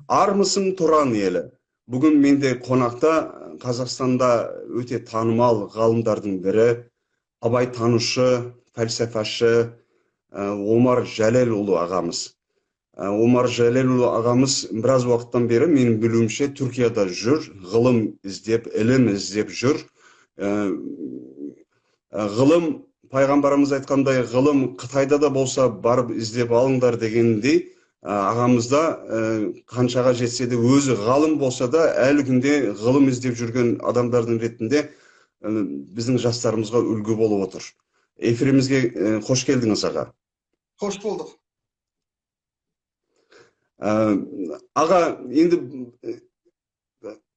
Армысың Тұран елі. Бүгін менде қонақта Қазақстанда өте танымал ғалымдардың бірі, абай танушы, фәлсәфашы Омар Жәлелұлы ағамыз. Омар Жәлелұлы ағамыз біраз уақыттан бері менің білуімше Түркияда жүр, ғылым іздеп, ілім іздеп жүр. Ғылым, пайғамбарымыз айтқандай, ғылым Қытайда да болса барып іздеп алыңдар дегендей, ағамызда қаншаға жетсе де өзі ғалым болса да әлі күнде ғылым іздеп жүрген адамдардың ретінде біздің жастарымызға үлгі болып отыр. Эфирімізге қош келдіңіз аға. Қош болдық. Аға, енді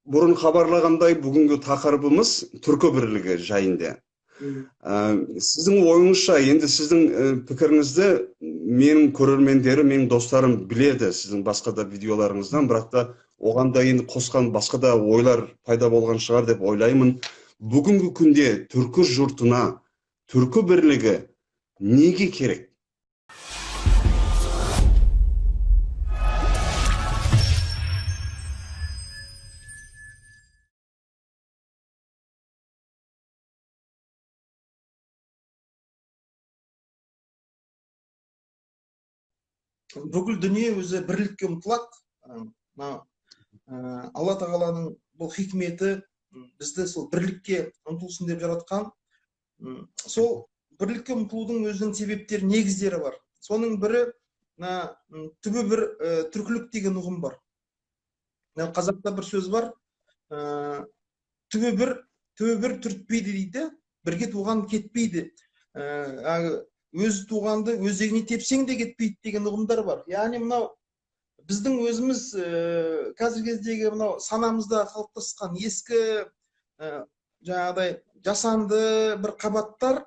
бұрын хабарлағандай бүгінгі тақырыбымыз түркі бірлігі жайында. Сіздің ойыңызша, енді сіздің пікіріңізді менің көрермендері, менің достарым біледі сіздің басқа да видеоларыңыздан, бірақ та оған да енді қосқан басқа да ойлар пайда болған шығар деп ойлаймын. Бүгінгі күнде түркі жұртына түркі бірлігі неге керек? Бүкіл дүние өзі бірлікке ұмтылады. Алла тағаланың бұл хикметі бізді сол бірлікке ұмтылсын деп жаратқан. Сол бірлікке ұмтылудың өзінің себептері, негіздері бар. Соның бірі түбі бір түркілік деген ұғым бар. Қазақта бір сөз бар. Түбі бір түртпейді дейді, бірге туған кетпейді. Өз туғанды өзегіне тепсең де кетпейді деген ұғымдар бар. Яғни мынау біздің өзіміз қазіргі кездегі мынау санамызда қалыптасқан ескі жаңағыдай жасанды бір қабаттар,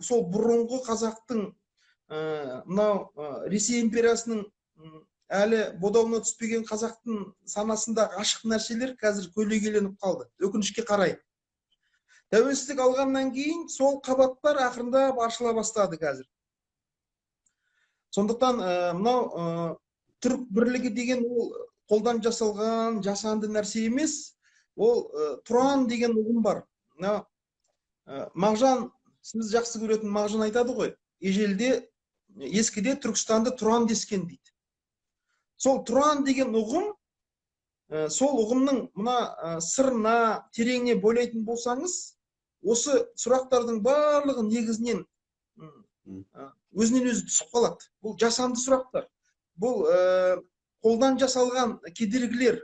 сол бұрынғы қазақтың мынау Ресей империясының әлі бодауына түспеген қазақтың санасындағы ашық нәрселер қазір көлегейленіп қалды, өкінішке қарай. Тәуелсіздік алғаннан кейін сол қабаттар ақырындап ашыла бастады қазір. Сондықтан мынау түрік бірлігі деген ол қолдан жасалған жасанды нәрсе емес, ол Тұран деген ұғым бар. Мағжан, сіз жақсы көретін Мағжан айтады ғой, ежелде, ескіде Түркістанды Тұран дескен дейді. Сол Тұран деген ұғым, сол ұғымның мына сырына, тереңіне бойлайтын болсаңыз, осы сұрақтардың барлығы негізінен өзінен өзі түсіп қалады. Бұл жасанды сұрақтар. Бұл қолдан жасалған кедергілер.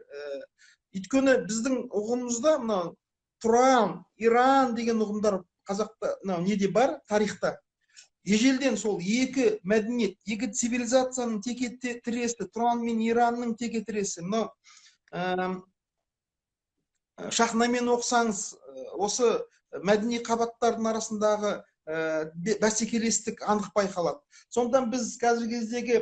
Өйткені біздің ұғымымызда мынау Тұран, Иран деген ұғымдар қазақта неде бар, тарихта. Ежелден сол екі мәдениет, екі цивилизацияның теке тіресі, Тұран мен Иранның теке тіресі. Мынау Шахнамен оқысаңыз, осы мәдени қабаттардың арасындағы бәсекелестік анық байқалады. Сондықтан біз қазіргі кездегі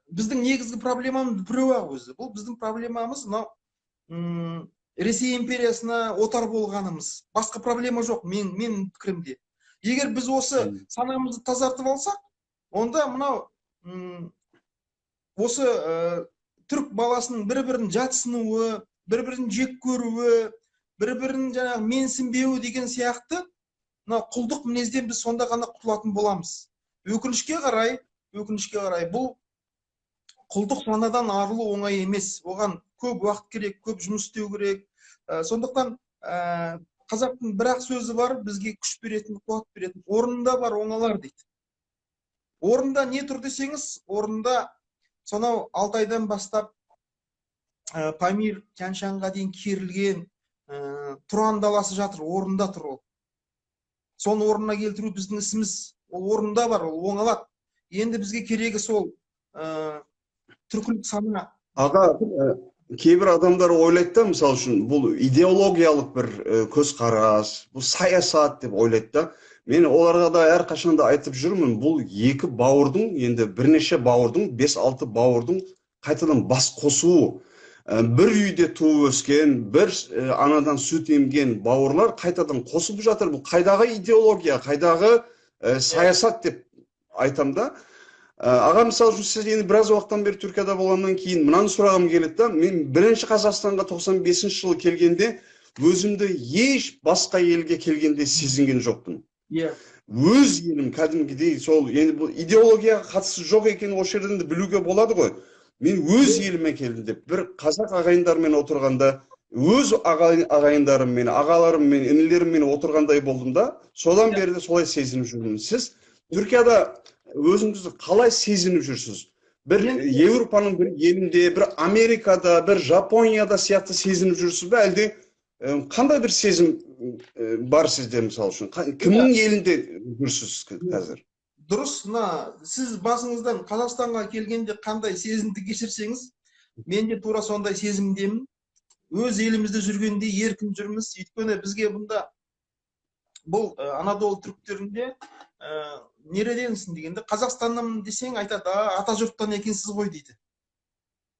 біздің негізгі проблемамыз біреу-ақ өзі. Бұл біздің проблемамыз мынау Ресей империясына отар болғанымыз. Басқа проблема жоқ мен пікірімде. Егер біз осы санамызды тазартып алсақ, онда мынау осы түрік баласының бір-бірін жатсынуы, бір-бірін жек көруі, бір-бірін жаңағы менсінбеуі деген сияқты құлдық мінезден біз сонда ғана құтылатын боламыз. Өкінішке қарай, бұл құлдық санадан арылу оңай емес. Оған көп уақыт керек, көп жұмыс істеу керек. Сондықтан қазақтың бір-ақ сөзі бар, бізге күш беретін, қуат беретін. Орнында бар оңалар дейді. Орнында не тұр десеңіз, орнында сонау Алтайдан бастап Памир, Тянь-Шаньға дейін керілген Тұран даласы жатыр, орнында тұр ол. Соны орнына келтіру біздің ісіміз. Ол орнында бар, ол оңалады. Енді бізге керегі сол түркілік сана. Аға, кейбір адамдар ойлайды да, мысалы үшін, бұл идеологиялық бір көзқарас, бұл саясат деп ойлайды да. Мен оларға да әрқашанда айтып жүрмін, бұл екі бауырдың, енді бірнеше бауырдың, 5-6 бауырдың қайтадан бас қосуы. Бір үйде туып өскен, бір анадан сүт емген бауырлар қайтадан қосып жатыр. Бұл қайдағы идеология, қайдағы саясат деп айтам да. Аға, мысалы үшін сіз енді біраз уақыттан бері Түркияда болғаннан кейін мынаны сұрағым келеді да, мен бірінші Қазақстанға 95 жылы келгенде өзімді еш басқа елге келгенде сезінген жоқпын. Иә. Өз елім кәдімгідей, сол енді бұл идеологияға қатысы жоқ екенін осы жерден де білуге болады ғой. Мен өз еліме келдім деп, бір қазақ ағайындармен отырғанда, өз ағайындарыммен, ағаларыммен, інілеріммен отырғандай болдым да, содан бері де солай сезініп жүрмін. Сіз Түркияда өзіңізді қалай сезініп жүрсіз? Бір Еуропаның бір елінде, бір Америкада, бір Жапонияда сияқты сезініп жүрсіз бе, әлде қандай бір сезім бар сізде, мысалы үшін? Кімнің елінде жүрсіз қазір? Дұрыс, сіз басыңыздан Қазақстанға келгенде қандай сезімді кешірсеңіз, мен де тура сондай сезімдемін. Өз елімізде жүргенде еркін жүрміз. Өйткені бізге бұнда бұл Анадолы түріктерінде нереденсің дегенде, Қазақстаннан десең айтады, ата жұрттан екенсіз ғой дейді.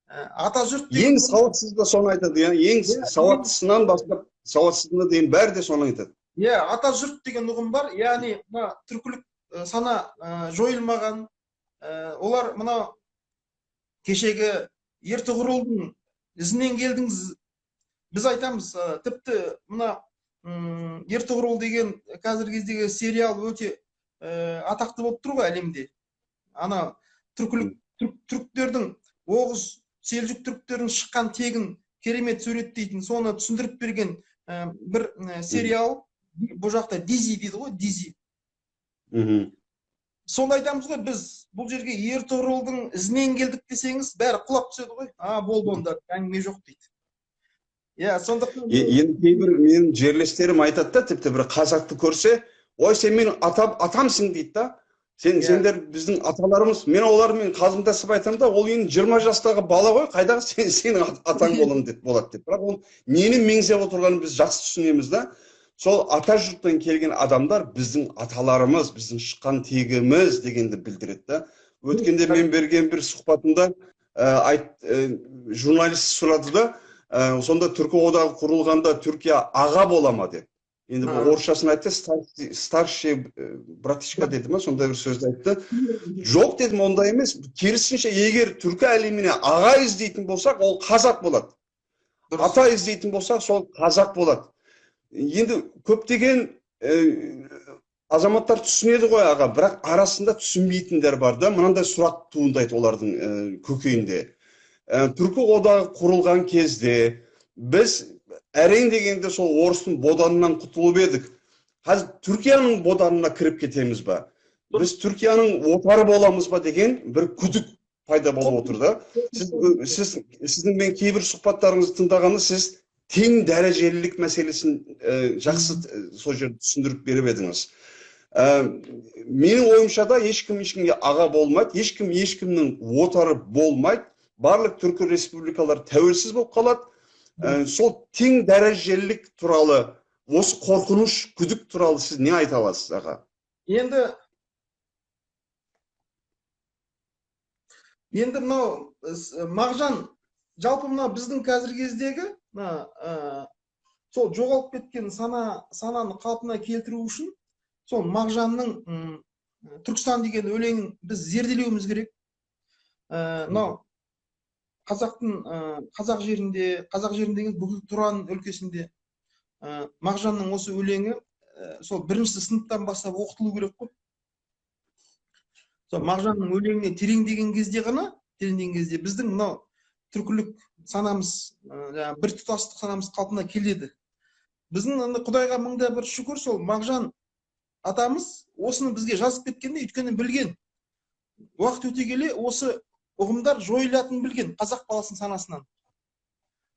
Ата жұрт ең сауатсыз да соны айтады, ең сауаттысынан бастап сауатсызына дейін бәрі де соны айтады. Ата жұрт деген ұғым бар, яғни түркілік сана жойылмаған, олар мына кешегі Ертұғырылдың ізінен келдіңіз. Біз айтамыз, тіпті мына Ертұғырыл деген қазіргі кездегі сериал өте атақты болып тұр ғой әлемде. Ана түріктердің, Оғыз Селжүк түріктердің шыққан тегін керемет суреттейтін, соны түсіндіріп берген бір сериал, бұл жақта Дизи дейді ғой, Дизи. Сонда айтамыз ғой, біз бұл жерге Ертұғырылдың ізінен келдік десеңіз, бәрі құлап түседі ғой. Болды онда, әңгіме жоқ дейді. Сондықтан енді кейбір менің жерлестерім айтады да, тіпті бір қазақты көрсе, ой, сен менің атамсың дейді да. Сендер біздің аталарымыз, мен олармен қалжыңдасып айтамын да, ол енді 20 жастағы бала ғой, қайдағы сенің атаң болады деп. Бірақ ол нені меңзеп отырғанын біз жақсы түсінеміз да. Сол ата жұрттан келген адамдар біздің аталарымыз, біздің шыққан тегіміз дегенді білдіреді да. Өткенде мен берген бір сұхбатымда журналист сұрады да, сонда Түркі одағы құрылғанда Түркия аға бола ма деп. Енді бұл орысшасын айтты, старший братишка деді ма, сондай бір сөзді айтты. Жоқ дедім, ондай емес. Керісінше, егер түркі әлеміне аға іздейтін болсақ, ол қазақ болады. Ата іздейтін болсақ, сол қазақ болады. Енді көптеген азаматтар түсінеді ғой аға, бірақ арасында түсінбейтіндер бар да, мынандай сұрақ туындайды олардың көкейінде. Түркі одағы құрылған кезде біз әрең дегенде сол орыстың боданынан құтылып едік. Қазір Түркияның боданына кіріп кетеміз ба? Біз Түркияның отары боламыз ба деген бір күдік пайда болып отыр да. Сіздің мен кейбір сұхбаттарыңызды тыңдағанда сіз тең дәрежелілік мәселесін жақсы сол жерде түсіндіріп беріп едіңіз. Менің ойымша да ешкімге аға болмайды, ешкімнің отары болмайды. Барлық түркі республикалар тәуелсіз болып қалады. Сол тең дәрежелілік туралы, осы қорқыныш, күдік туралы сіз не айта аласыз аға? Енді мынау Мағжан, жалпы мына біздің қазіргі кездегі сол жоғалып кеткен сананы қалпына келтіру үшін сол Мағжанның Түркістан деген өлеңін біз зерделеуіміз керек. Мынау қазақ жерінде бүкіл Тұран өлкесінде Мағжанның осы өлеңі сол бірінші сыныптан бастап оқытылу керек қой. Сол Мағжанның өлеңіне тереңдеген кезде біздің мынау түркілік санамыз, бір тұтастық санамыз қалпына келеді. Біздің Құдайға мыңда бір шүкір, сол Мағжан атамыз осыны бізге жазып кеткенде, өйткені білген. Уақыт өте келе осы ұғымдар жойылатынын білген қазақ баласының санасынан.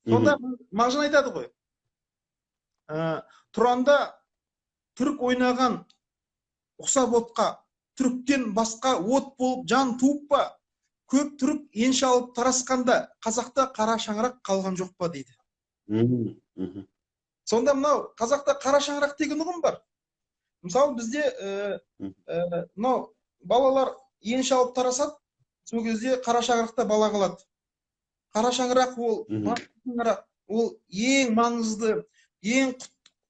Сонда Мағжан айтады ғой, Тұранда түрік ойнаған ұқсап отқа, түріктен басқа от болып жан туып па, көп түрік енші алып тарасқанда, қазақта қара шаңырақ қалған жоқ па дейді. Сонда мынау қазақта қара шаңырақ деген ұғым бар. Мысалы бізде мынау балалар енші алып тарасады, сол кезде қара шаңырақта бала қалады. Қара шаңырақ ол ең маңызды, ең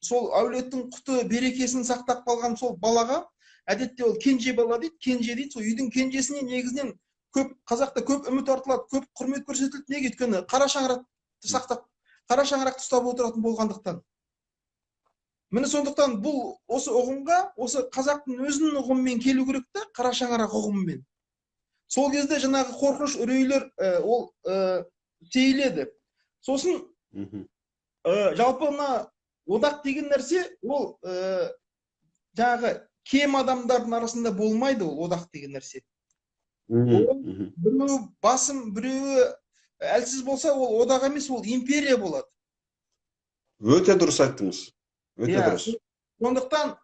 сол әулеттің құты берекесін сақтап қалған сол балаға әдетте ол кенже бала дейді, кенже дейді. Сол үйдің кенжесіне негізінен көп қазақта көп үміт артылады, көп құрмет көрсетілді. Неге? Өйткені қара шаңырақты сақтап, қара шаңырақты ұстап отыратын болғандықтан. Міне сондықтан бұл осы ұғымға, осы қазақтың өзінің ұғымымен келу керек та, қара шаңырақ ұғымымен. Сол кезде жаңағы қорқыныш, үрейлер ол сейіледі. Сосын жалпы мына одақ деген нәрсе ол жаңағы кем адамдардың арасында болмайды, ол одақ деген нәрсе. Біреуі басым, біреуі әлсіз болса, ол одақ емес, ол империя болады. Өте дұрыс айттыңыз. Өте дұрыс. Сондықтан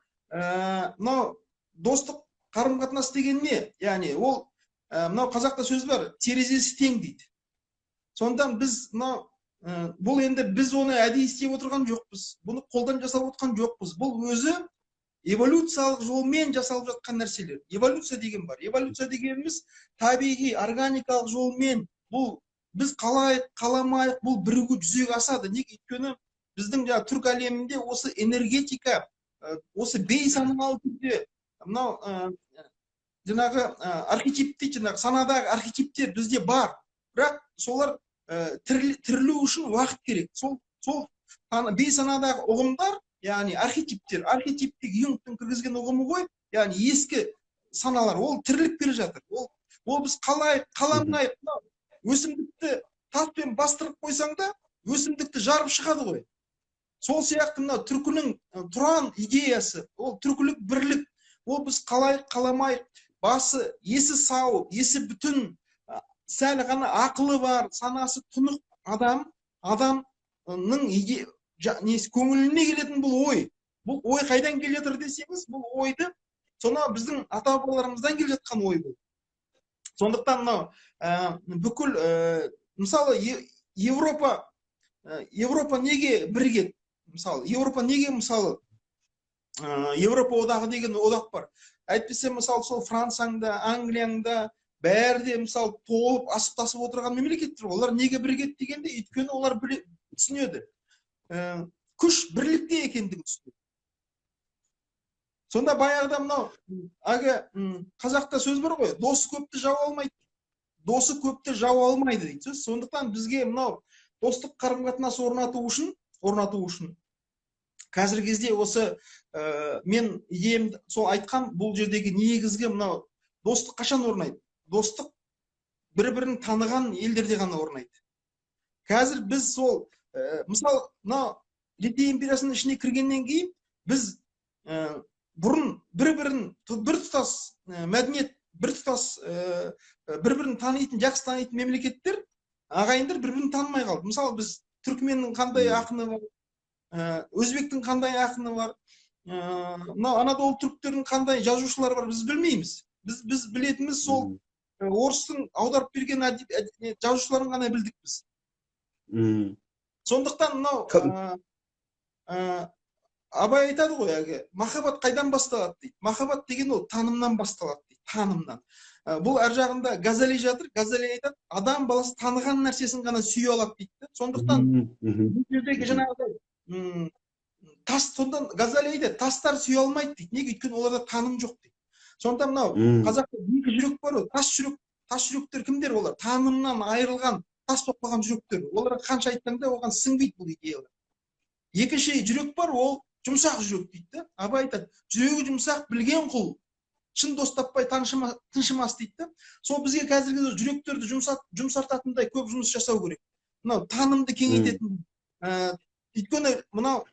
мынау достық қарым-қатынас деген не? Яғни ол мынау қазақта сөз бар, терезесі тең дейді. Сондықтан біз мынау бұл енді біз оны әдейі істеп отырған жоқпыз. Бұны қолдан жасап отырған жоқпыз. Бұл өзі эволюциялық жолмен жасалып жатқан нәрселер. Эволюция деген бар. Эволюция дегеніміз табиғи, органикалық жолмен. Бұл біз қалайық, қаламайық, бұл бірігу жүзеге асады. Неге? Өйткені біздің түрк әлемінде осы энергетика, осы бейсаналы түрде мынау жаңағы архетиптер, жаңағы санадағы архетиптер бізде бар. Бірақ солар тірілу үшін уақыт керек. Сол бейсанадағы ұғымдар, яғни архетиптер, архетиптік Юнгтың кіргізген ұғымы ғой, яғни ескі саналар, ол тіріліп келе жатыр. Ол біз қалайық, қаламайық, өсімдікті таспен бастырып қойсаң да, өсімдікті жарып шығады ғой. Сол сияқты мына түркінің тұран идеясы, ол түркілік бірлік, ол біз қалайық, қаламайық, басы, есі сау, есі бүтін, сәл ғана ақылы бар, санасы тұнық адамның көңіліне келетін бұл ой. Бұл ой қайдан келе жатыр десеңіз, бұл ойды сонау біздің ата-бабаларымыздан келе жатқан ой бұл. Сондықтан мынау бүкіл мысалы Европа неге бірігеді? Мысалы Европа неге мысалы Европа одағы деген одақ бар. Әйтпесе мысалы сол Францияңда, Англияңда бәрі де мысалы толып асып тасып отырған мемлекеттер. Олар неге бірігеді дегенде, өйткені олар түсінеді. Күш бірлікте екендігін түсінеді. Сонда баяғыда мынау қазақта сөз бар ғой, досы көпті жау алмайды. Досы көпті жау алмайды дейді. Сондықтан бізге мынау достық қарым-қатынас орнату үшін қазіргі кезде осы мен идеямды сол айтқан, бұл жердегі негізгі мынау достық қашан орнайды? Достық бір-бірін таныған елдерде ғана орнайды. Қазір біз сол мысалы мынау Ресей империясының ішіне кіргеннен кейін біз бұрын бір-бірін біртұтас мәдениет, біртұтас бір-бірін танитын, жақсы танитын мемлекеттер, ағайындар бір-бірін танымай қалды. Мысалы біз түркменнің қандай ақыны бар, өзбектің қандай ақыны бар, мынау Анадолы түріктердің қандай жазушылары бар, біз білмейміз. Біз білетіміз сол орыстың аударып берген жазушыларын ғана білдік біз. Сондықтан мынау Абай айтады ғой, махаббат қайдан басталады дейді. Махаббат деген ол танымнан басталады дейді, танымнан. Бұл әр жағында Газали жатыр, Газали айтады, адам баласы таныған нәрсесін ғана сүйе алады дейді. Сондықтан бұл жердегі жаңағы сонда Газали айтады, тастар сүйе алмайды дейді. Неге? Өйткені оларда таным жоқ дейді. Сонда мынау қазақта екі жүрек бар, тас жүректер кімдер олар? Танымнан айырылған, тас болып қалған жүректер. Оларға қанша айтсаң да оған сіңбейді бұл идеялар. Екінші жүрек бар, ол жұмсақ жүрек дейді. Абай айтады, жүрегі жұмсақ білген құл, шын дос таппай тыншымас дейді. Сол бізге қазіргі жүректерді жұмсартатындай көп жұмыс жасау керек. Мынау танымды кеңейтетін. Өйткені мынау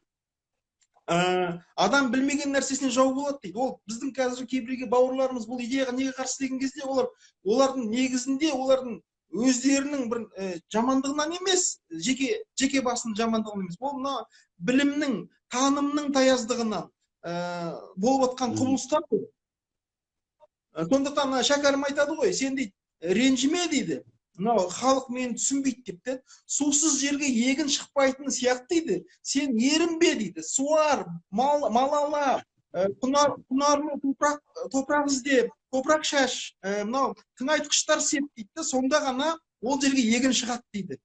адам білмеген нәрсесіне жау болады дейді. Ол біздің қазір кейбірге бауырларымыз бұл идеяға неге қарсы деген кезде, олардың негізінде олардың өздерінің бір жамандығынан емес, жеке басының жамандығынан емес. Ол мына білімнің, танымның таяздығынан болып отқан құбылыстар. Сондықтан шәкәрім айтады ғой, сен дейді, ренжіме дейді. Мынау халық мені түсінбейді деп, сусыз жерге егін шықпайтын сияқты дейді. Сен ерінбе дейді. Суар, мал ала, құнарлы топырақ іздеп, топырақ шаш, мынау тыңайтқыштар сеп дейді. Сонда ғана ол жерге егін шығады дейді.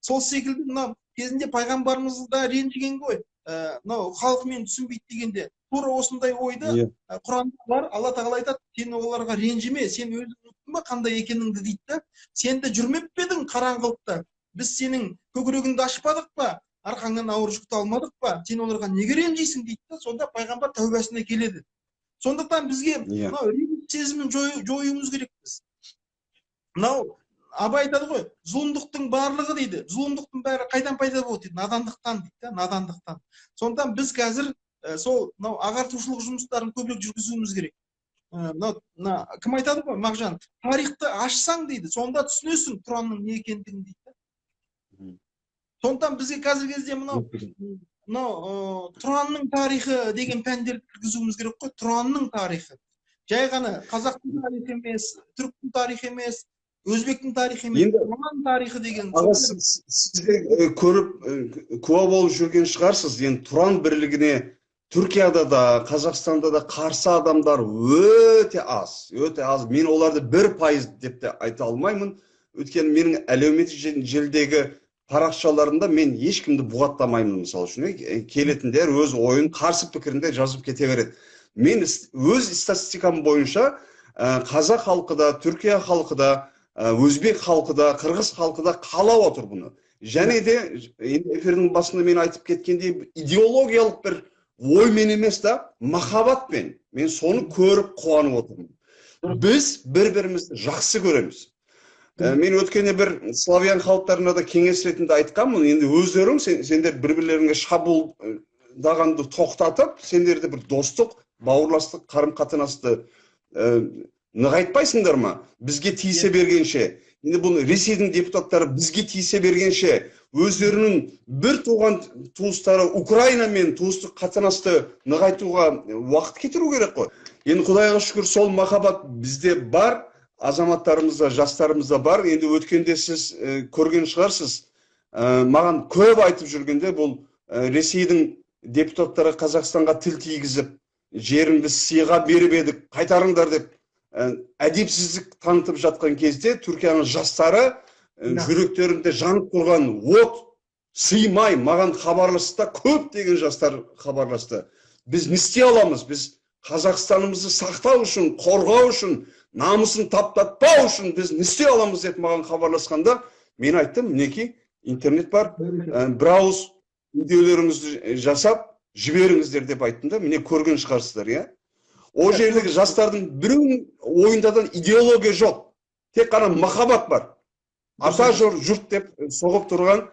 Сол секілді мынау кезінде пайғамбарымыз да ренжіген ғой. мынау халқымен түсінбейді дегенде тура осындай ойды Құранда бар. Алла тағала айтады, сен оларға ренжіме, сен өзің ұмыттың ба қандай екеніңді дейді да. Сен де жүрмеп пе едің қараңғылықта? Біз сенің көкірегіңді ашпадық па? Арқаңнан ауыр жүкті алмадық па? Сен оларға неге ренжисің дейді да. Сонда пайғамбар тәубасына келеді. Сондықтан бізге мынау ренжіс сезімін жоюымыз керек біз. Мынау Абай айтады ғой, зұлымдықтың барлығы дейді. Зұлымдықтың бәрі қайдан пайда болды дейді? Надандықтан дейді да, надандықтан. Сондықтан біз қазір сол мынау ағартушылық жұмыстарын көбірек жүргізуіміз керек. Кім айтады ғой, Мағжан, тарихты ашсаң дейді, сонда түсінесің Тұранның не екендігін дейді. Сондықтан бізге қазіргі кезде мынау Тұранның тарихы деген пәндерді кіргізуіміз керек қой. Тұранның тарихы. Жай ғана қазақтың тарихы емес, түріктің тарихы емес, өзбектің тарихы емес, Тұран тарихы деген. Сізге көріп, куә болып жүрген шығарсыз. Енді Тұран бірлігіне Түркияда да, Қазақстанда да қарсы адамдар өте аз, өте аз. Мен оларды 1% деп те айта алмаймын. Өйткені менің әлеуметтік желідегі парақшаларында мен ешкімді бұғаттамаймын, мысалы үшін. Келетіндер өз ойын, қарсы пікірінде жазып кете береді. Мен өз статистикам бойынша қазақ халқы да, Түркия халқы да, өзбек халқы да, қырғыз халқы да қалап отыр бұны. Және де эфирдің басында мен айтып кеткендей идеологиялық бір оймен емес та, махаббатпен. Мен соны көріп қуанып отырмын. Біз бір-бірімізді жақсы көреміз. Мен өткенде бір славян халықтарына да кеңес ретінде айтқанмын. Енді өздерің сендер бір-бірлеріңе шабуылдағанды тоқтатып, сендерде бір достық, бауырластық, қарым-қатынасты нығайтпайсыңдар ма? Бізге тиісе бергенше. Енді бұны Ресейдің депутаттары бізге тиісе бергенше, өздерінің бір туған туыстары Украинамен туыстық қатынасты нығайтуға уақыт кетіру керек қой. Енді Құдайға шүкір, сол махаббат бізде бар, азаматтарымызда, жастарымызда бар. Енді өткенде сіз көрген шығарсыз, маған көп айтып жүргенде, бұл Ресейдің депутаттары Қазақстанға тіл тигізіп, жеріңді сыйға беріп едік, қайтарыңдар деп әдепсіздік танытып жатқан кезде Түркияның жастары жүректерінде жанып тұрған от сыймай маған хабарласты, көп деген жастар хабарласты. Біз не істей аламыз? Біз Қазақстанымызды сақтау үшін, қорғау үшін, намысын таптатпау үшін біз не істей аламыз деп маған хабарласқанда, мен айттым, мінекей, интернет бар, бір ауыз видеолеріңізді жасап жіберіңіздер деп айттым да, міне көрген шығарсыздар, иә? О жердегі жастардың біреуінің ойындадан идеология жоқ. Тек қана махаббат бар. Ата жұрт деп соғып тұрған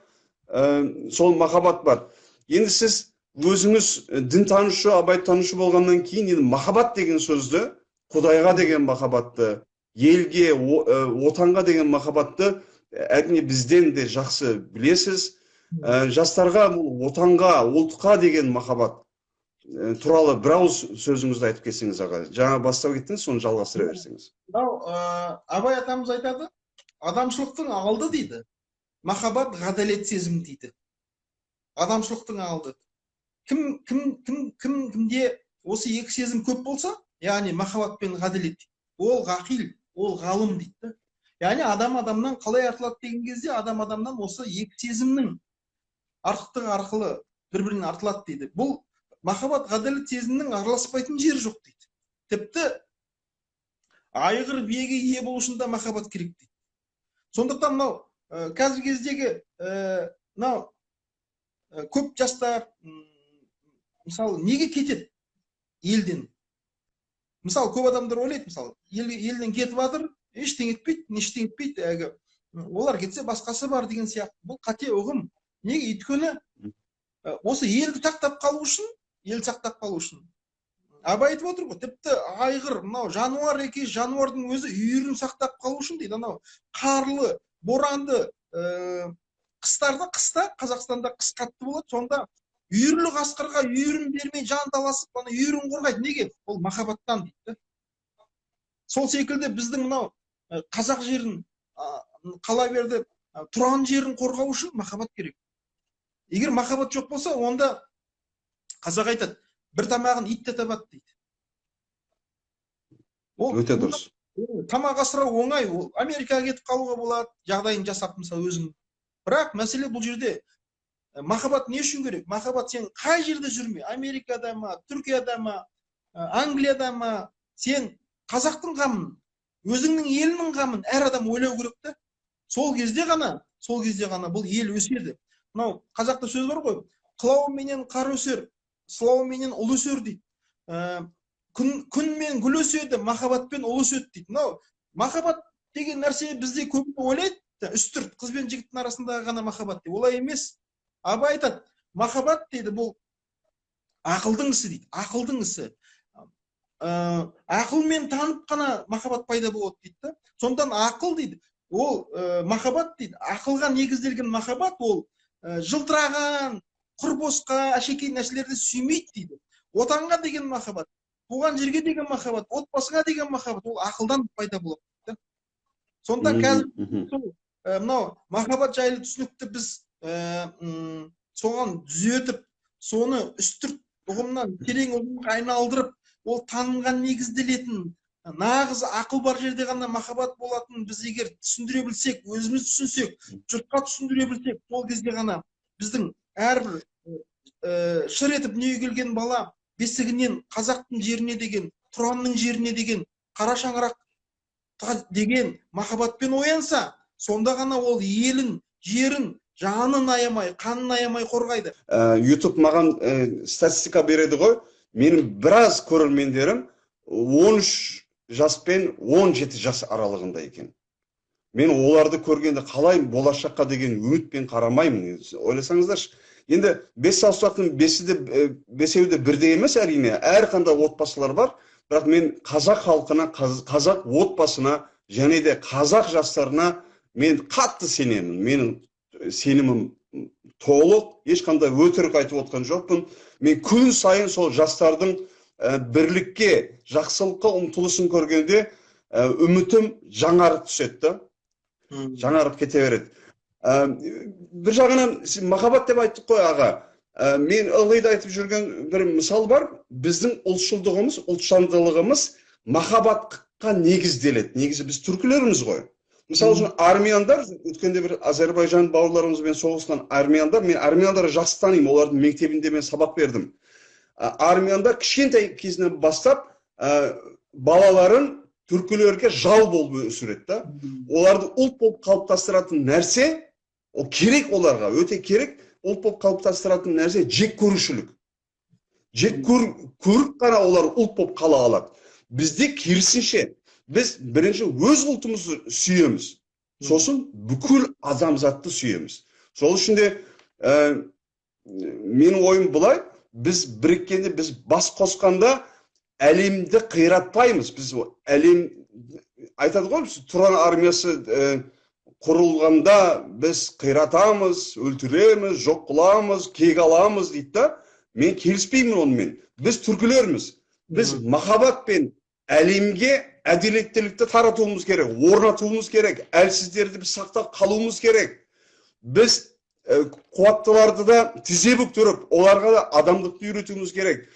сол махаббат бар. Енді сіз өзіңіз дін танушы, Абай танушы болғаннан кейін, енді махаббат деген сөзді, Құдайға деген махаббатты, елге, отанға деген махаббатты әрине бізден де жақсы білесіз. Жастарға отанға, ұлтқа деген махаббат туралы бір ауыз сөзіңізді айтып кетсеңіз, аға. Жаңа бастап кеттіңіз, соны жалғастыра берсеңіз. Абай атамыз айтады, адамшылықтың алды дейді, махаббат, ғадалет сезім дейді. Адамшылықтың алды. Кімде осы екі сезім көп болса, яғни махаббат пен ғадалет, ол ғақил, ол ғалым дейді. Яғни адам адамнан қалай артылады деген кезде, адам адамнан осы екі сезімнің артықтығы арқылы бір-бірінен артылады дейді. Бұл махаббат, ғадалет сезімнің араласпайтын жері жоқ дейді. Тіпті айғыр биеге ие болу үшін де махаббат керек дейді. Сондықтан мынау қазіргі кездегі мынау көп жастар мысалы неге кетеді елден? Мысалы көп адамдар ойлайды, мысалы елден кетіп жатыр, ештеңе етпейді, олар кетсе басқасы бар деген сияқты. Бұл қате ұғым. Неге? Өйткені осы елді сақтап қалу үшін, Абай айтып отыр ғой, тіпті айғыр, мынау жануар екен, жануардың өзі үйірін сақтап қалу үшін дейді. Анау қарлы, боранды қыста Қазақстанда қыс қатты болады, сонда үйірлі қасқырға үйірін бермей жан таласып, ана үйірін қорғайды. Неге? Ол махаббаттан дейді. Сол секілді біздің мынау қазақ жерін, қала берді, Тұран жерін қорғау үшін махаббат керек. Егер махаббат жоқ болса, онда қазақ айтады, бір тамағын ит те табады дейді. Өте дұрыс. Тамақ асырау оңай, ол Америкаға кетіп қалуға болады, жағдайын жасап мысалы өзің. Бірақ мәселе бұл жерде махаббат не үшін керек? Махаббат сен қай жерде жүрме, Америкада ма, Түркияда ма, Англияда ма, сен қазақтың қамын, өзіңнің елінің қамын әр адам ойлау керек та. Сол кезде ғана бұл ел өседі. Мынау қазақта сөз бар ғой, қылауменен қар өсер, сылауменен ұл өсер дейді. Күнмен гүл өседі, махаббатпен ұл өседі дейді. Мынау махаббат деген нәрсе бізде көп ойлайды, үстірт қыз бен жігіттің арасындағы ғана махаббат деп. Олай емес. Абай айтады, махаббат дейді, бұл ақылдың ісі дейді. Ақылдың ісі. Ақылмен танып қана махаббат пайда болады дейді. Сондан ақыл дейді, ол махаббат дейді. Ақылға негізделген махаббат ол жылтыраған, құр босқа, әшекей нәрселерді сүймейді дейді. Отанға деген махаббат, туған жерге деген махаббат, отбасыға деген махаббат, ол ақылдан пайда болады дейді. Сонда қазір мынау махаббат жайлы түсінікті біз соған түзетіп, соны үстірт ұғымнан терең ұғымға айналдырып, ол танымға негізделетін, нағыз ақыл бар жерде ғана махаббат болатын біз егер түсіндіре білсек, өзіміз түсінсек, жұртқа түсіндіре білсек, сол кезде ғана біздің әрбір шыр етіп дүниеге келген бала бесігінен қазақтың жеріне деген, Тұранның жеріне деген, қара шаңырақ деген махаббатпен оянса, сонда ғана ол елін, жерін, жанын аямай, қанын аямай қорғайды. YouTube маған статистика береді ғой. Менің біраз көрермендерім 13 жас пен 17 жас аралығында екен. Мен оларды көргенде қалай болашаққа деген үмітпен қарамаймын. Ойласаңыздаршы, енді 5 саусақтың бесеуі де бірдей емес, әрине. Әрқандай отбасылар бар, бірақ мен қазақ халқына, қазақ отбасына және де қазақ жастарына мен қатты сенемін. Менің сенімім толық, ешқандай өтірік айтып отқан жоқпын. Мен күн сайын сол жастардың бірлікке, жақсылыққа ұмтылысын көргенде үмітім жаңарып түседі, жаңарып кете береді. Bir жағынан махаббат деп айттық қой аға. Мен ылғи да айтып жүрген бір мысал бар. Біздің ұлтшылдығымыз, ұлтжандылығымыз махаббатқа негізделеді. Негізі біз түркілеріміз ғой. Мысалы үшін армяндар, өткенде бір Азербайжан бауырларымызбен соғысқан армяндар, мен армяндарды жақсы танимын, олардың мектебінде мен сабақ бердім. Армяндар кішкентай кезінен бастап балаларын түркілерге жау болып өсіреді. Оларды ұлт болып қалыптастыратын нәрсе, о керек оларға, өте керек, ұлт болып қалыптастыратын нәрсе жек көрушілік. Жек көріп қана олар ұлт болып қала алады. Бізде керісінше, біз бірінші өз ұлтымызды сүйеміз. Сосын бүкіл адамзатты сүйеміз. Сол үшін де менің ойым бұлай, біз біріккенде, біз бас қосқанда әлемді қиратпаймыз. Біз әлем, айтады ғой, Тұран армиясы құрылғанда біз қиратамыз, өлтіреміз, жоқ қыламыз, кек аламыз дейді. Мен келіспеймін онымен. Біз түркілерміз. Біз махаббатпен әлемге әділеттілікті таратуымыз керек, орнатуымыз керек, әлсіздерді біз сақтап қалуымыз керек. Біз қуаттыларды да тізе бүктіріп, оларға да адамдықты үйретуіміз керек.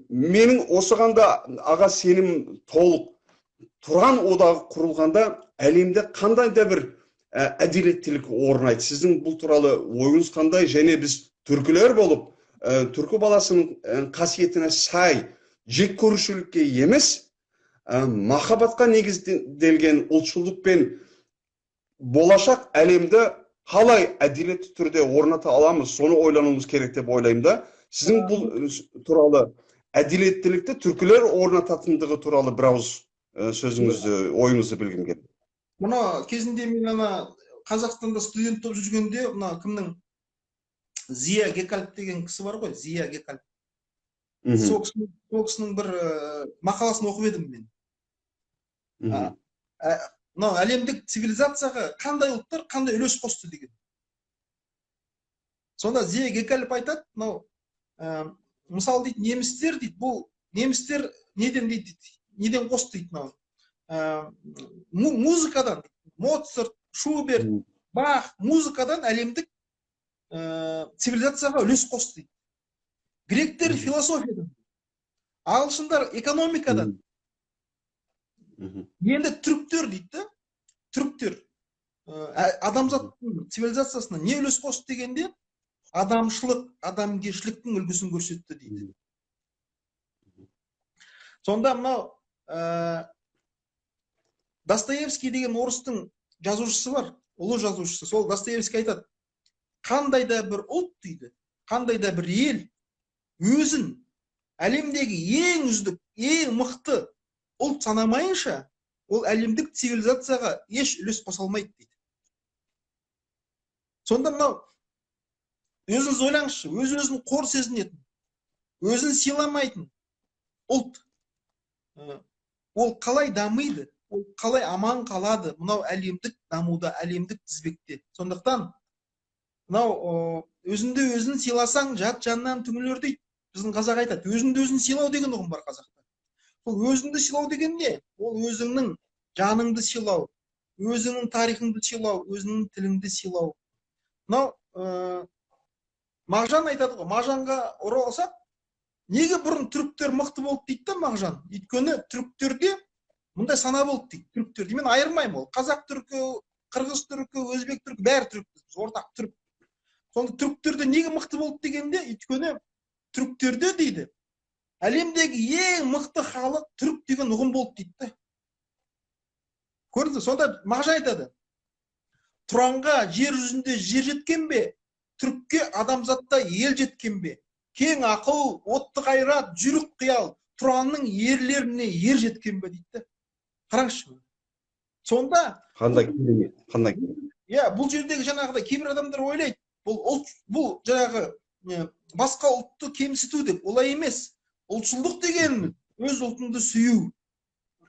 Менің осығанда аға сенім толық. Тұран одағы құрылғанда әлемде қандай да бір әділеттілік орнайды. Сіздің бұл туралы ойыңыз қандай? Және біз түркілер болып, түркі баласының қасиетіне сай, жек көрушілікке емес, махаббатқа негізделген ұлтшылдықпен болашақ әлемді қалай әділетті түрде орната аламыз, соны ойлануымыз керек деп ойлаймын да. Сіздің бұл туралы әділеттілікті түркілер орнататындығы туралы бірауыз сөзіңізді, ойыңызды білгім келді. Мұна кезінде мен Қазақстанда студент болып жүргенде, мұна кімнің Зия Гекальп деген кісі бар ғой, Зия Гекальп. Сол кісінің бір мақаласын оқып едім мен. Әлемдік цивилизацияға қандай ұлттар, қандай үлес қосты деген. Сонда Зия Гекальп айтады, мысалы дейді, немістер дейді, бұл немістер неден дейді, неден қосты дейді, музыкадан, Моцарт, Шуберт, Бах, музыкадан әлемдік цивилизацияға үлес қосты дейді. Гректер философиядан, ағылшындар экономикадан. Енді түріктер дейді, түріктер адамзаттың цивилизациясына не үлес қосты дегенде, адамшылық, адамгершіліктің үлгісін көрсетті дейді. Сонда мынау Достоевский деген орыстың жазушысы бар, ұлы жазушысы. Сол Достоевский айтады, қандай да бір ұлт дейді, қандай да бір ел өзін әлемдегі ең үздік, ең мықты ұлт санамайынша, ол әлемдік цивилизацияға еш үлес қоса алмайды дейді. Сонда мынау өзіңіз ойлаңызшы, өз-өзін қор сезінетін, өзін сыйламайтын ұлт, ол қалай дамиды, ол қалай аман қалады мынау әлемдік дамуда, әлемдік тізбекте. Сондықтан мынау өзіңді өзін сыйласаң, жат жаннан түңілер дейді. Біздің қазақ айтады, өзіңді өзін сыйлау деген ұғым бар қазақта. Ол өзіңді сыйлау деген не? Ол өзіңнің жаныңды сыйлау, өзіңнің тарихыңды сыйлау, өзіңнің тіліңді сыйлау. Мынау Мағжан айтады ғой, Мағжанға оралсақ, неге бұрын түріктер мықты болды дейді да Мағжан? Өйткені түріктерде мұндай сана болды дейді. Түріктерде мен айырмаймын, ол қазақ түркі, қырғыз түркі, өзбек түркі, бәрі түрік, ортақ түрік. Сонда түріктерде неге мықты болды дегенде, өйткені түріктерде дейді, әлемдегі ең мықты халық түрік деген ұғым болды дейді. Көрдіңіз, сонда Мағжан айтады, Тұранға жер жүзінде жер жеткен бе, түрікке адамзатта ел жеткен бе? Кең ақыл, отты қайрат, жүрік қиял, Тұранның ерлеріне ер жеткен бе дейді. Қараңызшы. Сонда қандай керемет, қандай керемет. бұл жердегі жаңағыдай кейбір адамдар ойлайды, бұл жаңағы басқа ұлтты кемсіту деп, олай емес. Ұлтшылдық деген өз ұлтыңды сүю.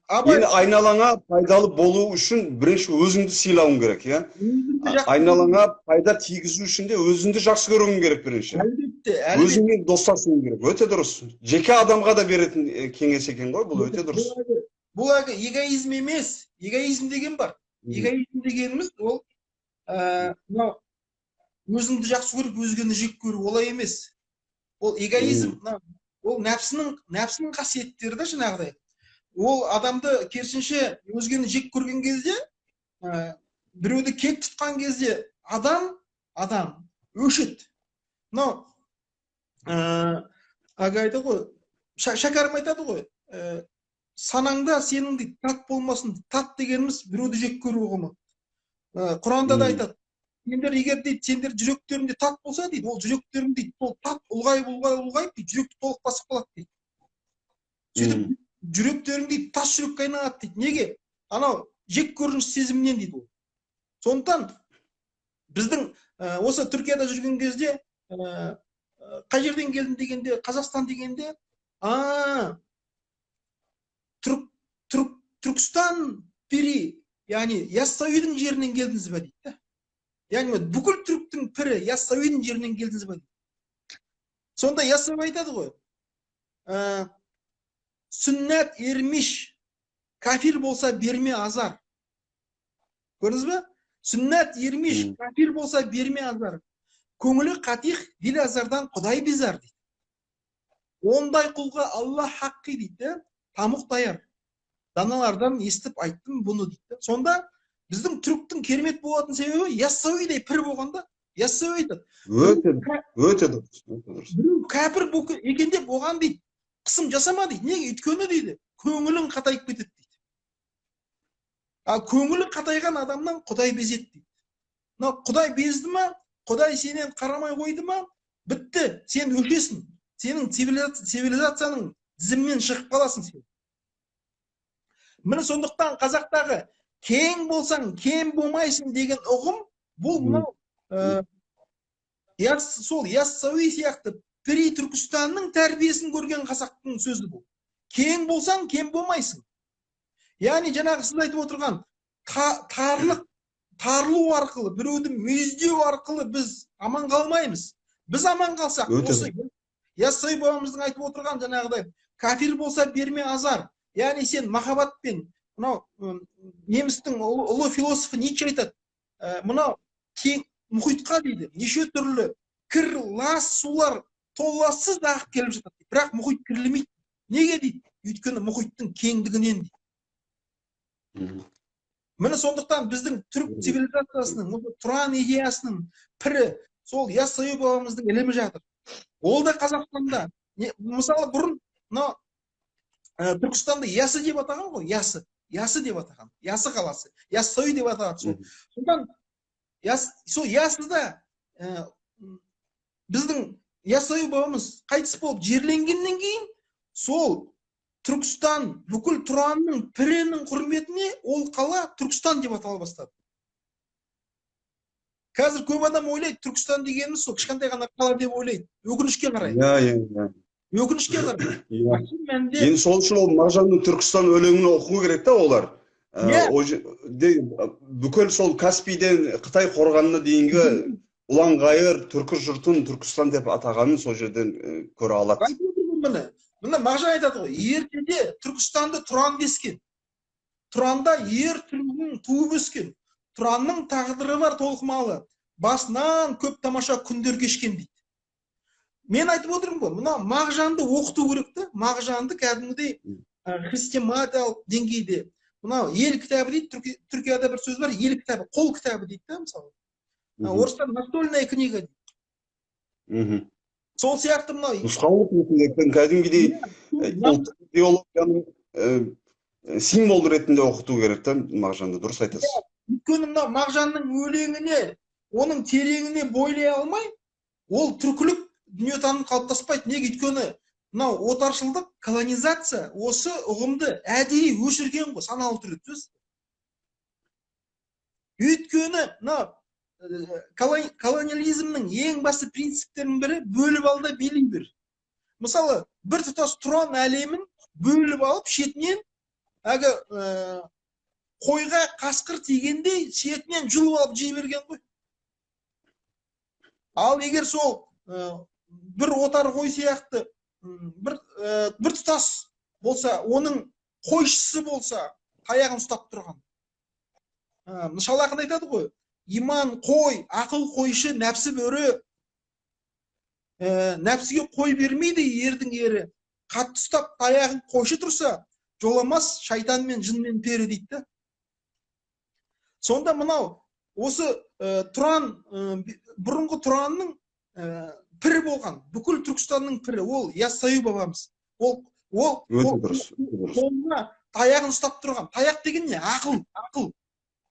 Енді айналаңа пайдалы болу үшін бірінші өзіңді сыйлауың керек, иә? Айналаңа пайда тигізу үшін де өзіңді жақсы көруің керек бірінші. Әлбетте. Өзіңмен достасуың керек. Өте дұрыс. Жеке адамға да беретін кеңес екен ғой, бұл өте дұрыс. Бұл эгоизм емес. Эгоизм деген бар. Эгоизм дегеніміз ол өзіңді жақсы көріп, өзгені жек көру, олай емес. Ол эгоизм, ол нәпсінің қасиеттері де жаңағыдай. Ол адамды керісінше өзгені жек көрген кезде, біреуді кек тұтқан кезде адам өшеді. Мынау айтады ғой, Шәкәрім айтады ғой, санаңда сенің дейді тат болмасын. Тат дегеніміз біреуді жек көру ұғымы. Құранда да айтады, егер дейді сендер жүректерінде тат болса дейді, ол жүректерің дейді, ол тат ұлғайып дейді, жүректі толық басып қалады дейді. Сөйтіп жүректерің дейді тас жүрекке айналады дейді. Неге? Анау жек көрініш сезімінен дейді ол. Сондықтан біздің осы Түркияда жүрген кезде қай жерден келдің дегенде, Қазақстан дегенде, Түркістан пири, яғни Яссауидің жерінен келдіңіз бе дейді. Яғни бүкіл түріктің пірі Яссауидің жерінен келдіңіз бе дейді. Сонда Яссауи айтады ғой, сүннәт ермиш, кафир болса берме азар. Көрдіңіз бе? Сүннәт ермиш, кафир болса берме азар. Көңілі қатих, дил азардан Құдай безар дейді. Ондай құлға Алла хаққи дейді, тамұқ даяр. Даналардан естіп айттым бұны дейді. Сонда біздің түріктің керемет болатын себебі Яссауидей пір болғанда, Яссауи айтады. Өте дұрыс. Кәпір екен деп оған дейді, қысым жасама дейді. Неге? Өйткені дейді, көңілің қатайып кетеді дейді. Көңілі қатайған адамнан Құдай безеді дейді. Құдай безді ма, Құдай сенен қарамай қойды ма, бітті, сен өшесің. Сенің цивилизацияның тізімінен шығып қаласың сен. Міне сондықтан қазақтағы кең болсаң, кем болмайсың деген ұғым, бұл мынау сол Яссауи сияқты пири Түркістанның тәрбиесін көрген қазақтың сөзі бұл. Кең болсаң, кем болмайсың. Яғни жаңағы сіз айтып отырған тарылу арқылы, біреуді мүйіздеу арқылы біз аман қалмаймыз. Біз аман қалсақ, осы Яссауи бабамыздың айтып отырған жаңағыдай кафир болса берме азар. Яғни сен махаббатпен, мынау немістің ұлы философы Ницше айтады, мынау кең мұхитқа дейді, неше түрлі кір, лас сулар толассыз ағып келіп жатады. Бірақ мұхит кірілмейді. Неге дейді? Өйткені мұхиттың кеңдігінен дейді. Міне сондықтан біздің түрік цивилизациясының, Тұран идеясының пірі сол Яссауи бабамыздың ілімі жатыр. Ол да Қазақстанда. Мысалы бұрын мына Түркістанды Ясы деп атаған ғой, Ясы деп атаған, Ясы қаласы, Яссауи деп атаған сол. Содан сол Ясыда біздің Яссауи бабамыз қайтыс болып жерленгеннен кейін сол Түркістан бүкіл Тұранның пірінің құрметіне ол қала Түркістан деп атала бастады. Қазір көп адам ойлайды, Түркістан дегеніміз сол кішкентай ғана қала деп ойлайды. Өкінішке қарай. Өкінішке қарай. Енді сол үшін ол Мағжанның Түркістан өлеңін оқу керек та олар. Бүкіл сол Каспийден Қытай қорғанына дейінгі ұлан-ғайыр түркі жұртын Түркістан деп атағанын сол жерден көре алады. Мына Мағжан айтады ғой, ертеде Түркістанды Тұран дескен. Тұранда ер түрінің туып өскен. Тұранның тағдыры бар толқымалы. Басынан көп тамаша күндер кешкен дейді. Мен айтып отырмын ғой, мына Мағжанды оқыту керек та, Мағжанды кәдімгідей христематиялық деңгейде. Мына ел кітабы дейді, Түркияда бір сөз бар, ел кітабы, қол кітабы дейді да, мысалы. Орыстан настольная книга дейді. Сол сияқты мынау нұсқаулық ретінде кәдімгідей ұлттық идеологияның символ ретінде оқыту керек та Мағжанды, дұрыс айтасыз. Өйткені мына Мағжанның өлеңіне, оның тереңіне бойлай алмай, ол түркілік дүниетаным қалыптаспайды. Неге? Өйткені мынау отаршылдық, колонизация осы ұғымды әдейі өшірген ғой, саналы түрде. Өйткені мына колониализмнің ең басты принциптерінің бірі бөліп ал да билей бер. Мысалы, бір тұтас Тұран әлемін бөліп алып, шетінен қойға қасқыр тигендей шетінен жұлып алып жей берген ғой. Ал егер сол бір отар қой сияқты бір тұтас болса, оның қойшысы болса, таяғын ұстап тұрған. Шал ақын айтады ғой, иман қой, ақыл қойшы, нәпсі бөрі. Нәпсіге қой бермейді ердің ері. Қатты ұстап таяғын қойшы тұрса, жоламас шайтан мен жын мен пері дейді. Сонда мынау осы Тұран, бұрынғы Тұранның пірі болған, бүкіл Түркістанның пірі, ол Яссауи бабамыз. Ол қолына таяғын ұстап тұрған. Таяқ деген не? Ақыл.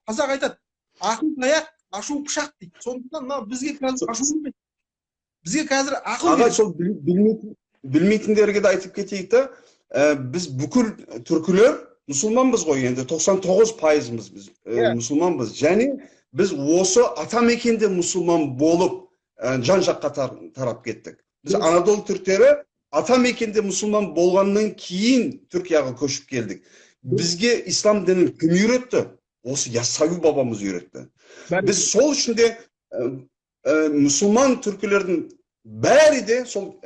Қазақ айтады, ақыл таяқ, ашу пышақ дейді. Сондықтан бізге қазір ашу емес. Бізге қазір ақыл керек. Сол білмейтіндерге де айтып кетейік та, біз бүкіл түркілер мұсылманбыз ғой, енді 99%-ымыз біз мұсылманбыз. Және біз осы атамекенде мұсылман болып жан жаққа тарап кеттік. Біз Анадолу түріктері атамекенде мұсылман болғаннан кейін Түркияға көшіп келдік. Бізге ислам дінін кім үйретті? Осы Яссауи бабамыз үйретті. Біз сол ішінде мұсылман түркілердің бәрі де сол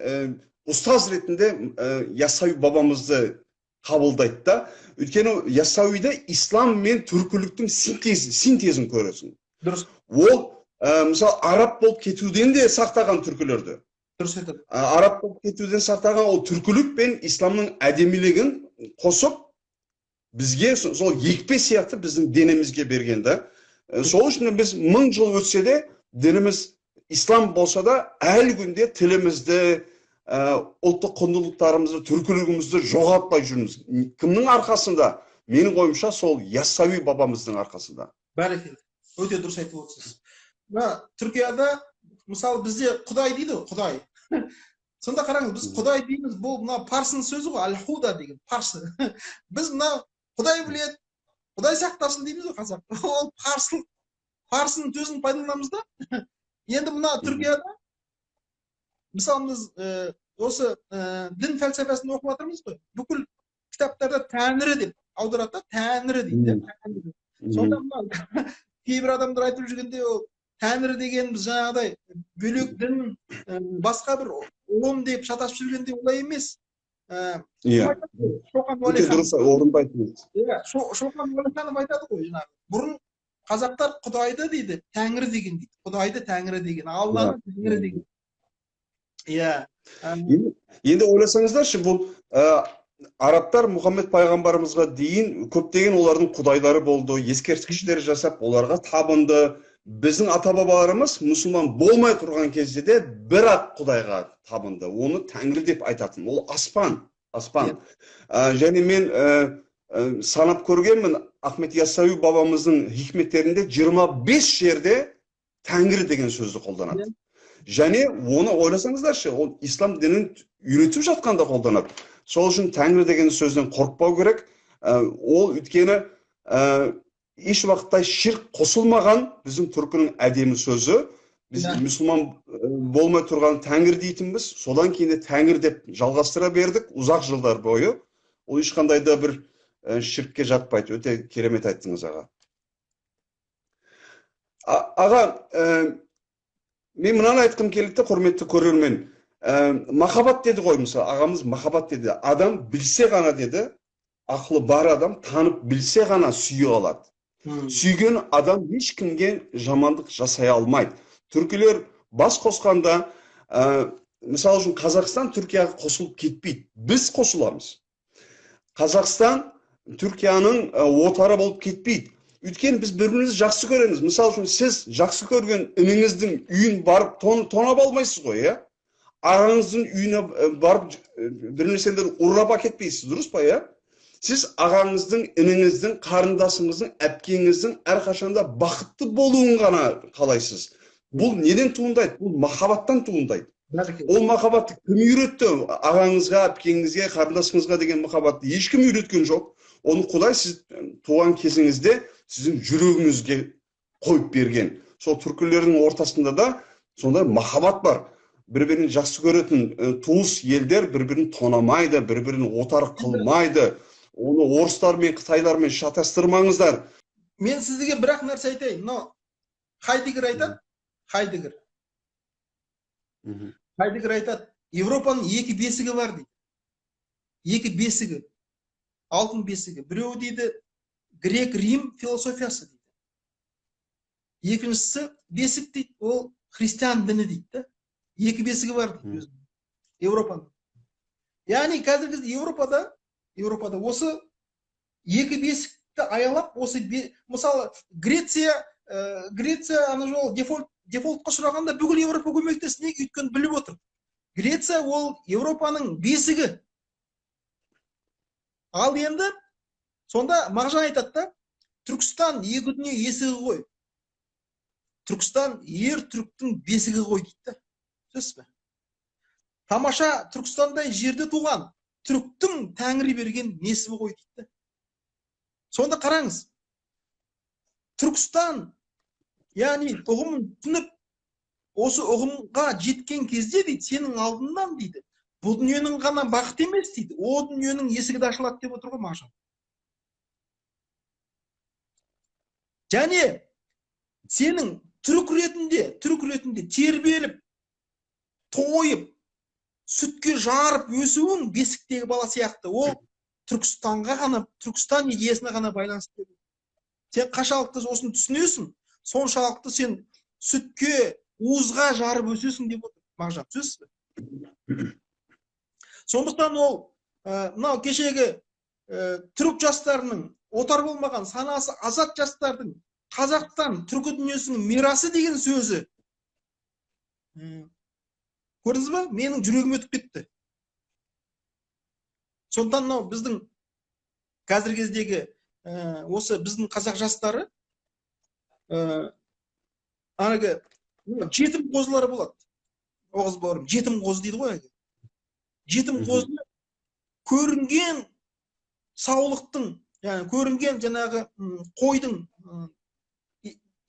ұстаз ретінде Яссауи бабамызды қабылдайды да. Өйткені Яссауиде ислам мен түркіліктің синтезін көресің. Дұрыс. Ол мысалы араб болып кетуден де сақтаған түркілерді. Дұрыс айтады. Араб болып кетуден сақтаған ол түркілік пен исламның әдемілігін қосып бізге сол екпе сияқты біздің денімізге берген да. Сол үшін біз 1000 жыл өтсе де дініміз ислам болса да әлі күнде тілімізді, ұлттық құндылықтарымызды, түркілігімізді жоғалтпай жүрміз. Кімнің арқасында? Менің ойымша сол Яссауи бабамыздың арқасында. Бәрекелді. Өте дұрыс айтып отырсыз. Түркияда мысалы бізде Құдай дейді ғой, Құдай. Сонда қараңыз, біз Құдай дейміз, бұл мына парсының сөзі ғой, Аль-Худа деген, парсы. Біз мына Құдай біледі, Құдай сақтасын дейміз ғой қазақ. Ол парсының сөзін пайдаланамыз да. Енді мына Түркияда мысалы біз осы дін фәлсафасын оқып жатырмыз ғой. Бүкіл кітаптарда Тәңірі деп аударады, Тәңірі дейді. Сонда мына кейбір адамдар айтып жүргенде ол Тәңірі дегеніміз жаңағыдай бөлек дін, басқа бір ұғым деп шатасып жүргенде олай емес. Шоқан Уәлиханов айтады ғой, жаңағы бұрын қазақтар Құдайды дейді, Тәңірі деген дейді. Құдайды Тәңірі деген, Алланы Тәңірі деген. Енді ойласаңыздаршы, бұл арабтар Мұхаммед пайғамбарымызға дейін көптеген олардың құдайлары болды, ескерткіштер жасап, оларға табынды, біздің ата бабаларымыз мұсылман болмай тұрған кезде де бір ақ құдайға табынды. Оны Тәңір деп айтатын. Ол аспан. Және мен санап көргенмін, Ахмет Яссауи бабамыздың хикметтерінде 25 жерде Тәңір деген сөзді қолданады. Және оны ойласаңыздаршы, ол ислам дінін үйретіп жатқанда қолданады. Сол үшін Тәңір деген сөзден қорықпау керек. Ол өйткені еш уақытта ширк қосылмаған біздің түркінің әдемі сөзі. Біз мұсылман болмай тұрған Тәңір дейтінбіз. Содан кейін де Тәңір деп жалғастыра бердік ұзақ жылдар бойы. Ол ешқандай да бір ширкке жатпайды. Өте керемет айттыңыз, аға. Аға, мен мынаны айтқым келді, құрметті көрермен. Махаббат деді ғой, мысалы, ағамыз махаббат деді. Адам білсе ғана деді, ақылы бар адам танып білсе ғана сүйе алады. Сүйген адам ешкімге жамандық жасай алмайды. Түркілер бас қосқанда, мысалы үшін Қазақстан Түркияға қосылып кетпейді. Біз қосыламыз. Қазақстан Түркияның отары болып кетпейді. Өйткені біз бір-бірімізді жақсы көреміз. Мысалы үшін сіз жақсы көрген ініңіздің үйін барып тонап алмайсыз ғой, иә? Ағаңыздың үйіне барып бір нәрселерді ұрлап әкетпейсіз, дұрыс па, иә? Сіз ағаңыздың, ініңіздің, қарындасыңыздың, әпкеңіздің әрқашанда бақытты болуын ғана қалайсыз. Бұл неден туындайды? Бұл махаббаттан туындайды. Ол махаббатты кім үйретті? Ағаңызға, әпкеңізге, қарындасыңызға деген махаббатты ешкім үйреткен жоқ. Оны Құдай сіз туған кезіңізде сіздің жүрегіңізге қойып берген. Сол түркілердің ортасында да сондай махаббат бар. Бір-бірін жақсы көретін туыс елдер бір-бірін тонамайды, бір-бірін отар қылмайды. Оны орыстар мен қытайлармен шатастырмаңыздар. Мен сізге бірақ нәрсе айтайын. Но Хайдеггер айтады. Хайдеггер айтады. Европаның екі бесігі бар дейді. Екі бесігі. Алтын бесігі. Біреуі дейді грек-рим философиясы дейді. Екіншісі бесік дейді, ол христиан діні дейді. Екі бесігі бар дейді Европаның. Яғни қазір Европада осы екі бесікті аялап, осы мысалы Греция ана жол дефолтқа ұшырағанда бүкіл Европа көмектесті. Неге? Өйткені біліп отыр. Греция ол Европаның бесігі. Ал енді сонда Мағжан айтады да, Түркістан екі дүние есігі ғой. Түркістан түріктің бесігі ғой дейді. Сөз бе? Тамаша Түркістандай жерде туған түріктің Тәңірі берген несібі ғой дейді. Сонда қараңыз. Түркістан, яғни ұғымын түсініп, осы ұғымға жеткен кезде дейді, сенің алдынан дейді, бұл дүниенің ғана бақыт емес дейді, о дүниенің есігі де ашылады деп отыр ғой Мағжан. Және сенің түрік ретінде тербеліп, тойып, сүтке жарып өсуің бесіктегі бала сияқты. Ол Түркістан идеясына ғана байланысты. Сен қашалықты осыны түсінесің, соншалықты сен сүтке, уызға жарып өсесің деп отыр Мағжан. Сөз бе? Сондықтан ол мынау кешегі түрік жастарының отар болмаған санасы азат жастардың Қазақтан түркі дүниесінің мирасы деген сөзі. Көрдіңіз ба? Менің жүрегім өтіп кетті. Сондықтан мынау біздің қазіргі кездегі осы біздің қазақ жастары жетім қозылары болады. Оғыз бауырым, жетім қозы дейді ғой. Жетім қозы көрінген саулықтың, яғни көрінген жаңағы қойдың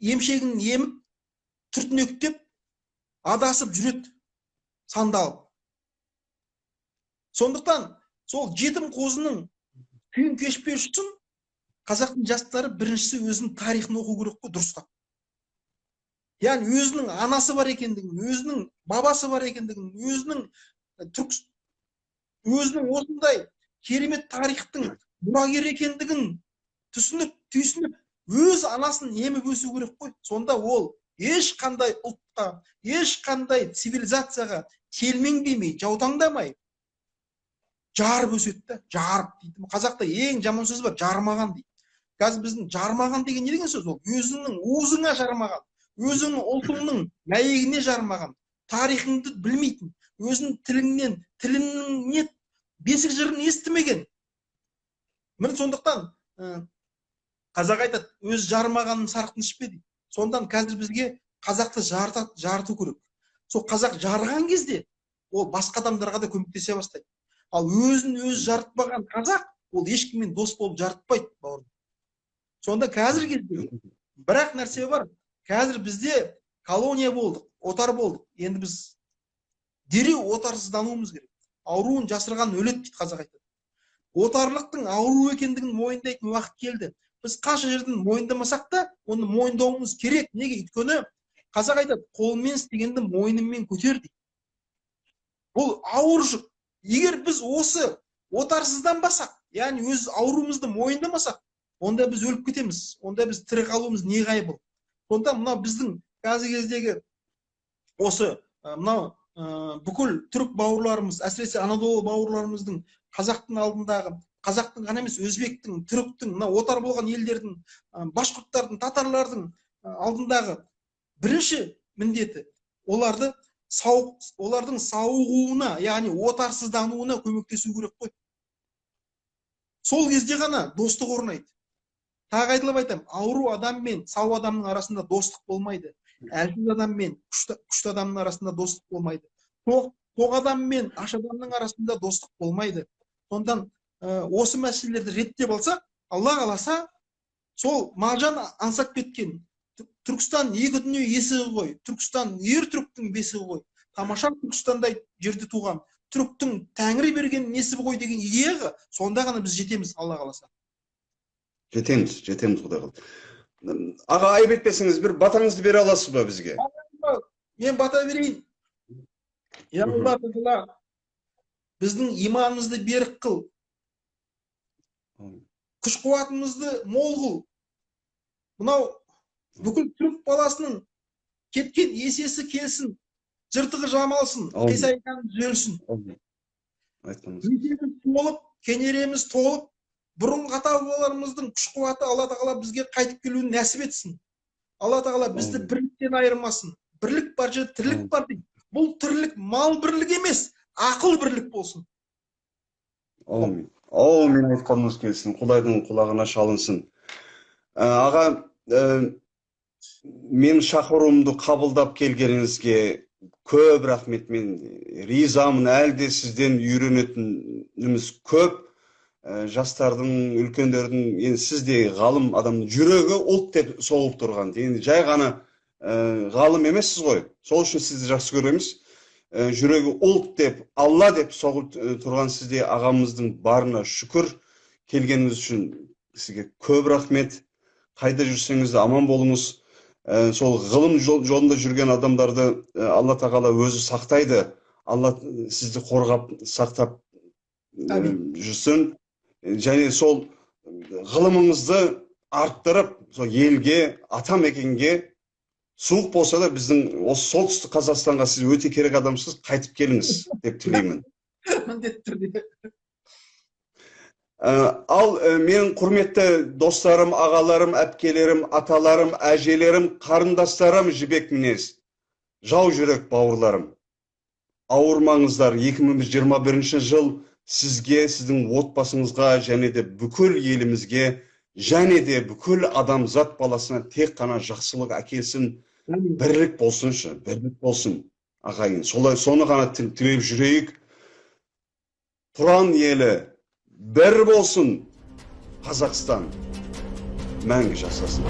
емшегін еміп, түртінектеп, адасып жүреді, сандалып. Сондықтан сол жетім қозының күйін кешпес үшін қазақтың жастары біріншісі өзінің тарихын оқу керек қой, дұрыстап. Яғни өзінің анасы бар екендігін, өзінің бабасы бар екендігін, өзінің осындай керемет тарихтың мұрагер екендігін түсініп, түйсініп, өз анасын еміп өсу керек қой. Сонда ол ешқандай ұлтқа, ешқандай цивилизацияға телмеңдемей, жаутаңдамай жарып өседі. Жарып дейді. Қазақта ең жаман сөз бар, жармаған дейді. Қазір біздің жармаған деген не деген сөз? Ол өзіңнің уызыңа жармаған, өзіңнің ұлтыңның мәйегіне жармаған, тарихыңды білмейтін, өзінің тілінен бесік жырын естімеген. Міне сондықтан қазақ айтады, өз жармағанын сарқын ішпе дейді. Сондан қазір бізге қазақты жарыту керек. Сол қазақ жарыған кезде ол басқа адамдарға да көмектесе бастайды. Ал өзін жарытпаған қазақ ол ешкіммен дос болып жарытпайды, бауырым. Сонда қазір кезде бірақ нәрсе бар. Қазір бізде колония болдық, отар болдық. Енді біз дереу отарсыздануымыз керек. Ауруын жасырған өледі дейді қазақ айтады. Отарлықтың ауру екендігін мойындайтын уақыт келді. Біз қанша жерден мойындамасақ та, оны мойындауымыз керек. Неге? Өйткені қазақ айтады, қолмен істегенді мойныңмен көтер дейді. Бұл ауыр жүк. Егер біз осы отарсызданбасақ, яғни өз ауруымызды мойындамасақ, онда біз өліп кетеміз. Онда біз тірі қалуымыз не ғайбыл. Сонда мынау біздің қазіргі кездегі осы мынау бүкіл түрік бауырларымыз, әсіресе Анадолу бауырларымыздың қазақтың алдындағы, қазақтың ғана емес, өзбектің, түріктің, мына отар болған елдердің, башқұрттардың, татарлардың алдындағы бірінші міндеті олардың сауығуына, яғни отарсыздануына көмектесу керек қой. Сол кезде ғана достық орнайды. Тағы айтылып айтамын, ауру адам мен сау адамның арасында достық болмайды. Әлсіз адам мен күшті адамның арасында достық болмайды. Тоқ адам мен аш адамның арасында достық болмайды. Сондан осы мәселелерді реттеп алсақ, Алла қаласа, сол Маржан аңсап кеткен Түркістан екі дүние есігі ғой. Түркістан ер түріктің бесігі ғой. Тамаша Түркістандай жерде туған түріктің тәңірі берген несібі ғой деген идеяға сонда ғана біз жетеміз, Алла қаласа. Жетеміз, Құдай қаласа. Аға, айып етпесеңіз, бір батаңызды бере аласыз ба бізге? Мен бата берейін. Я Алла тағала біздің иманымызды берік қыл. Күш қуатымызды мол қыл. Мынау бүкіл түрік баласының кеткен есесі келсін, жыртығы жамалсын, қисайған түзелсін. Есеміз толып, кенереміз толып, бұрынғы ата-бабаларымыздың күш қуаты Алла тағала бізге қайтып келуін нәсіп етсін. Алла тағала бізді бірліктен айырмасын. Бірлік бар жерде тірлік бар дейді. Бұл тірлік мал бірлік емес, ақыл бірлік болсын. Мен айтқаныңыз келсін, Құдайдың құлағына шалынсын. Аға, мен шақыруымды қабылдап келгеніңізге көп рахмет. Мен ризамын. Әлде сізден үйренетініміз көп. Жастардың, үлкендердің, енді сіздей ғалым адамның жүрегі ұлт деп соғып тұрған. Енді жай ғана ғалым емессіз ғой. Сол үшін сізді жақсы көреміз. Жүрегі ұлт деп, Алла деп соғып тұрған сізде ағамыздың барына шүкір. Келгеніңіз үшін сізге көп рахмет. Қайда жүрсеңіз де аман болыңыз. Сол ғылым жолында жүрген адамдарды Алла тағала өзі сақтайды. Алла сізді қорғап, сақтап жүрсін. Және сол ғылымыңызды арттырып, сол елге, атамекенге, суық болса да біздің осы солтүстік Қазақстанға сіз өте керек адамсыз, қайтып келіңіз деп тілеймін. Міндетті түрде. Ал менің құрметті достарым, ағаларым, әпкелерім, аталарым, әжелерім, қарындастарым, жібек мінез, жау жүрек бауырларым. Ауырмаңыздар, 2021 жыл сізге, сіздің отбасыңызға, және де бүкіл елімізге, және де бүкіл адамзат баласына тек қана жақсылық әкелсін, бірлік болсыншы, бірлік болсын, ағайын. Соны ғана тілеп жүрейік. Тұран елі бір болсын, Қазақстан мәңгі жасасын.